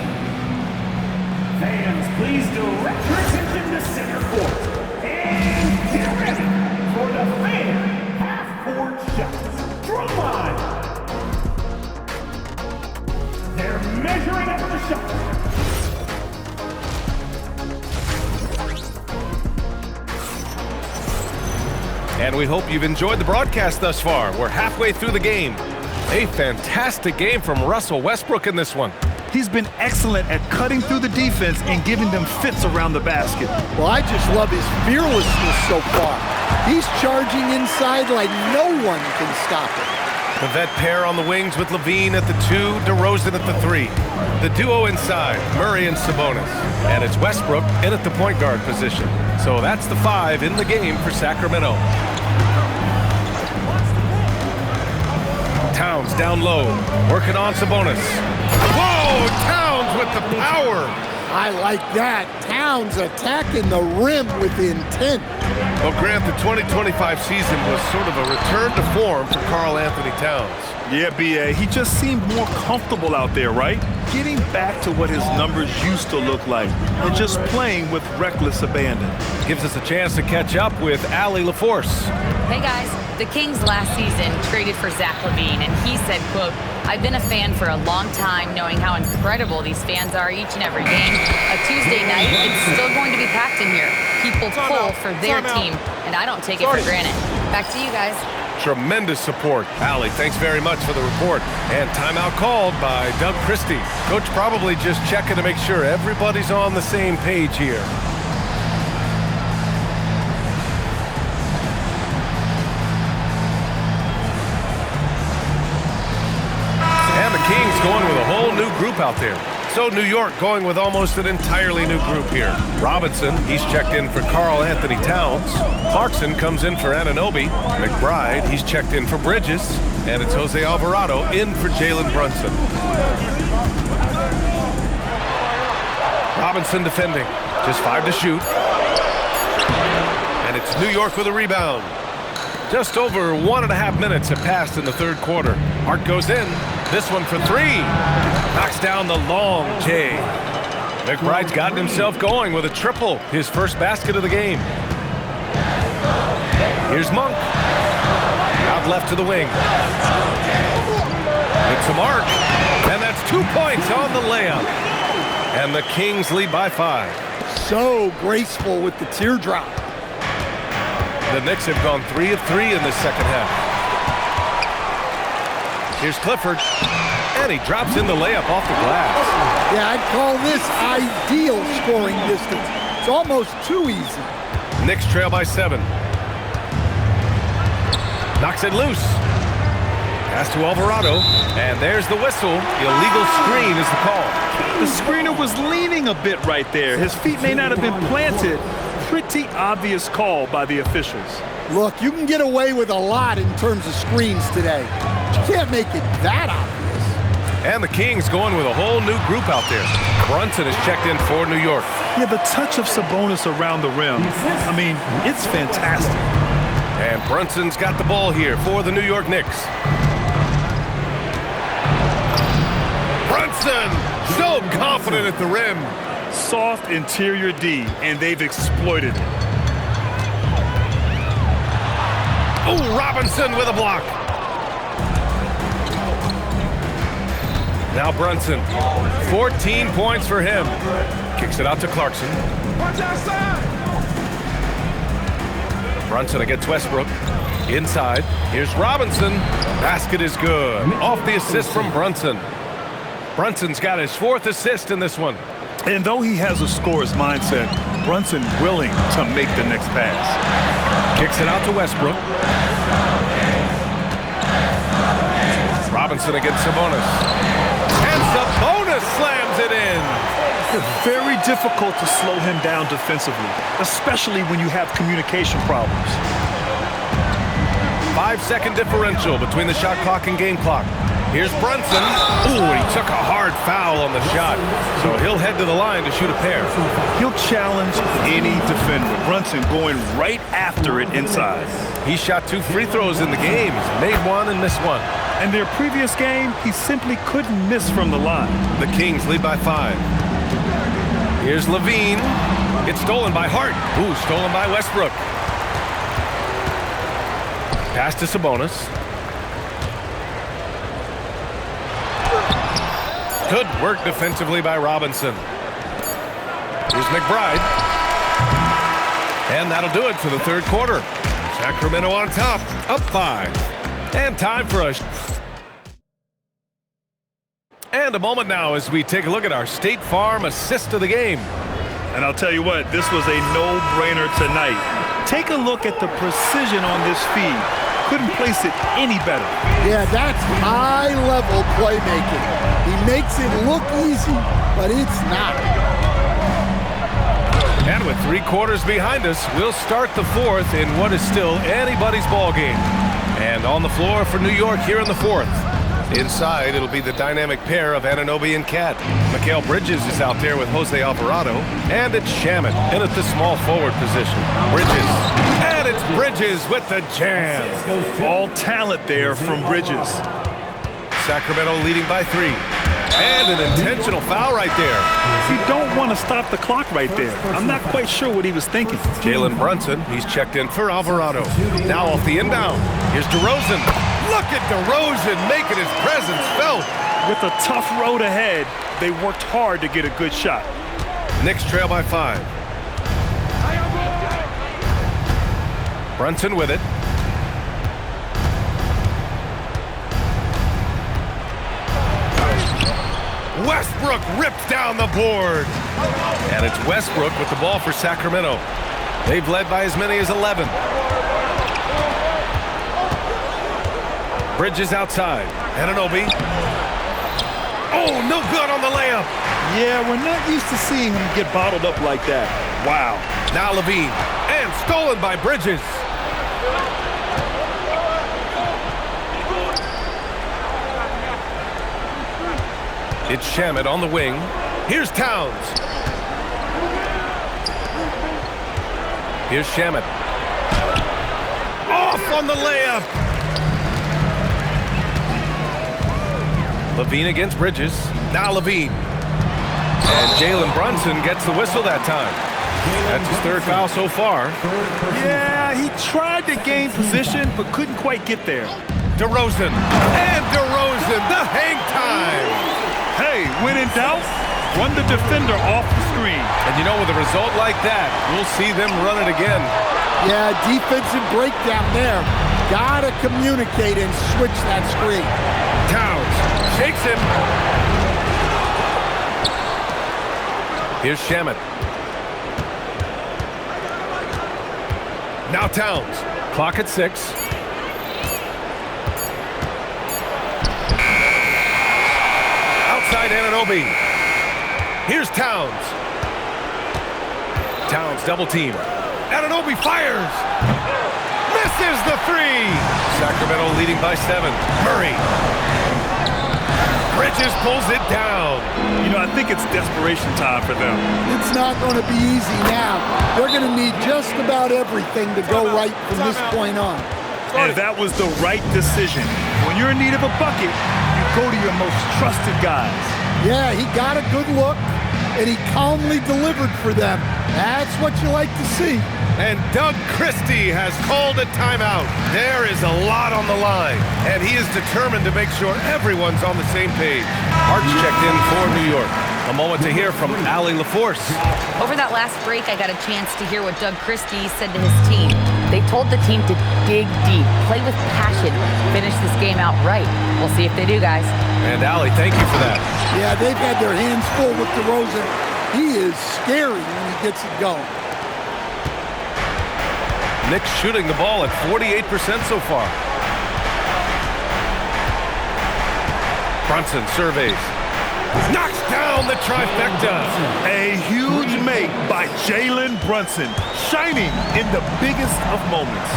Fans, please direct your attention to center court. And get ready for the fan half-court shots. Drumline. They're measuring up the shot. And we hope you've enjoyed the broadcast thus far. We're halfway through the game. A fantastic game from Russell Westbrook in this one. He's been excellent at cutting through the defense and giving them fits around the basket. Well, I just love his fearlessness so far. He's charging inside like no one can stop him. The vet pair on the wings with Levine at the 2, DeRozan at the 3. The duo inside, Murray and Sabonis. And it's Westbrook in at the point guard position. So that's the 5 in the game for Sacramento. Towns down low, working on Sabonis. Whoa, Towns with the power. I like that. Towns attacking the rim with intent. Well, Grant, the 2025 season was sort of a return to form for Karl Anthony Towns. Yeah, B.A., he just seemed more comfortable out there, right? Getting back to what his numbers used to look like and just playing with reckless abandon. Gives us a chance to catch up with Allie LaForce. Hey guys, the Kings last season traded for Zach LaVine, and he said, quote, "I've been a fan for a long time, knowing how incredible these fans are each and every game. A Tuesday night, it's still going to be packed in here. People pull for their team, and I don't take it for granted." Back to you guys. Tremendous support. Allie, thanks very much for the report. And timeout called by Doug Christie. Coach probably just checking to make sure everybody's on the same page here. And the Kings going with a whole new group out there. So New York going with almost an entirely new group here. Robinson, he's checked in for Karl Anthony Towns. Clarkson comes in for Anunoby. McBride, he's checked in for Bridges. And it's Jose Alvarado in for Jalen Brunson. Robinson defending. Just 5 to shoot. And it's New York with a rebound. Just over 1.5 minutes have passed in the third quarter. Hart goes in. This one for 3. Knocks down the long J. McBride's gotten himself going with a triple. His first basket of the game. Here's Monk. Out left to the wing. It's a mark. And that's 2 points on the layup. And the Kings lead by 5. So graceful with the teardrop. The Knicks have gone 3 of 3 in the second half. Here's Clifford, and he drops in the layup off the glass. Yeah, I'd call this ideal scoring distance. It's almost too easy. Knicks trail by 7. Knocks it loose. Pass to Alvarado, and there's the whistle. Illegal screen is the call. The screener was leaning a bit right there. His feet may not have been planted. Pretty obvious call by the officials. Look, you can get away with a lot in terms of screens today. You can't make it that obvious. And the Kings going with a whole new group out there. Brunson is checked in for New York. Yeah, the touch of Sabonis around the rim. I mean, it's fantastic. And Brunson's got the ball here for the New York Knicks. Brunson, so confident at the rim. Soft interior D, and they've exploited it. Oh, Robinson with a block. Now Brunson, 14 points for him. Kicks it out to Clarkson. Brunson against Westbrook. Inside, here's Robinson. Basket is good. Off the assist from Brunson. Brunson's got his 4th assist in this one. And though he has a scorer's mindset, Brunson willing to make the next pass. Kicks it out to Westbrook. Robinson against Sabonis. And Sabonis slams it in. It's very difficult to slow him down defensively, especially when you have communication problems. 5-second differential between the shot clock and game clock. Here's Brunson. Ooh, he took a hard foul on the shot. So he'll head to the line to shoot a pair. He'll challenge any defender. Brunson going right after it inside. He shot 2 free throws in the game. He's made 1 and missed 1. And their previous game, he simply couldn't miss from the line. The Kings lead by 5. Here's Levine. It's stolen by Hart. Ooh, stolen by Westbrook. Pass to Sabonis. Good work defensively by Robinson. Here's McBride. And that'll do it for the third quarter. Sacramento on top, up 5. And time for a And a moment now as we take a look at our State Farm assist of the game. And I'll tell you what, this was a no-brainer tonight. Take a look at the precision on this feed. Couldn't place it any better. Yeah, that's high-level playmaking. He makes it look easy, but it's not. And with 3 quarters behind us, we'll start the 4th in what is still anybody's ball game. And on the floor for New York here in the 4th. Inside, it'll be the dynamic pair of Anunoby and Cat. Mikal Bridges is out there with Jose Alvarado. And it's Shamet in at the small forward position. Bridges. And it's Bridges with the jam. All talent there from Bridges. Sacramento leading by 3. And an intentional foul right there. You don't want to stop the clock right there. I'm not quite sure what he was thinking. Jalen Brunson, he's checked in for Alvarado. Now off the inbound. Here's DeRozan. Look at DeRozan making his presence felt. With a tough road ahead, they worked hard to get a good shot. Knicks trail by 5. Brunson with it. Westbrook rips down the board. And it's Westbrook with the ball for Sacramento. They've led by as many as 11. Bridges outside. Anunoby. Oh, no good on the layup. Yeah, we're not used to seeing him get bottled up like that. Wow. Now Levine. And stolen by Bridges. It's Shamet on the wing. Here's Towns. Here's Shamet. Off on the layup. Levine against Bridges. Now Levine. And Jalen Brunson gets the whistle that time. That's his 3rd foul so far. Yeah, he tried to gain position, but couldn't quite get there. DeRozan. And DeRozan, the hang time. Hey, when in doubt, run the defender off the screen. And you know, with a result like that, we'll see them run it again. Yeah, defensive breakdown there. Gotta communicate and switch that screen. Towns shakes him. Here's Shamet. Now Towns. Clock at 6. Outside Anunoby. Here's Towns. Towns double team. Anunoby fires. Misses the 3. Sacramento leading by 7. Murray. Bridges pulls it down. You know, I think it's desperation time for them. It's not going to be easy now. They're going to need just about everything to go right from this point on. And that was the right decision. When you're in need of a bucket, you go to your most trusted guys. Yeah, he got a good look, and he calmly delivered for them. That's what you like to see. And Doug Christie has called a timeout. There is a lot on the line, and he is determined to make sure everyone's on the same page. Arch checked in for New York. A moment to hear from Allie LaForce. Over that last break, I got a chance to hear what Doug Christie said to his team. They told the team to dig deep, play with passion, finish this game out right. We'll see if they do, guys. And Allie, thank you for that. Yeah, they've had their hands full with DeRozan. He is scary when he gets it going. Knicks shooting the ball at 48% so far. Brunson surveys. Knocks down the trifecta. A huge make by Jalen Brunson, shining in the biggest of moments.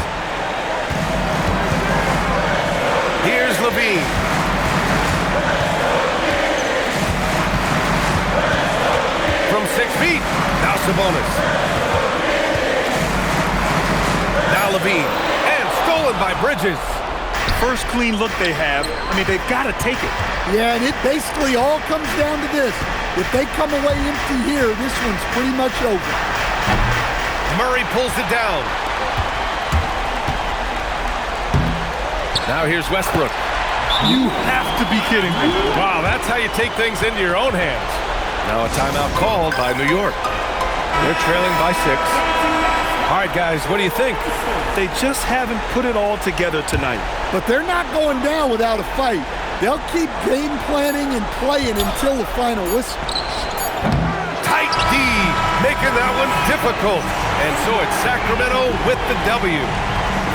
Here's Levine. From 6 feet. Now Sabonis. Now Levine. And stolen by Bridges. First clean look they have. I mean, they've got to take it. Yeah, and it basically all comes down to this. If they come away empty here, this one's pretty much over. Murray pulls it down. Now here's Westbrook. You have to be kidding me. Wow, that's how you take things into your own hands. Now a timeout called by New York. They're trailing by 6. All right, guys, what do you think? They just haven't put it all together tonight. But they're not going down without a fight. They'll keep game planning and playing until the final whistle. Tight D, making that one difficult. And so it's Sacramento with the W.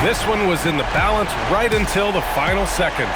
This one was in the balance right until the final seconds.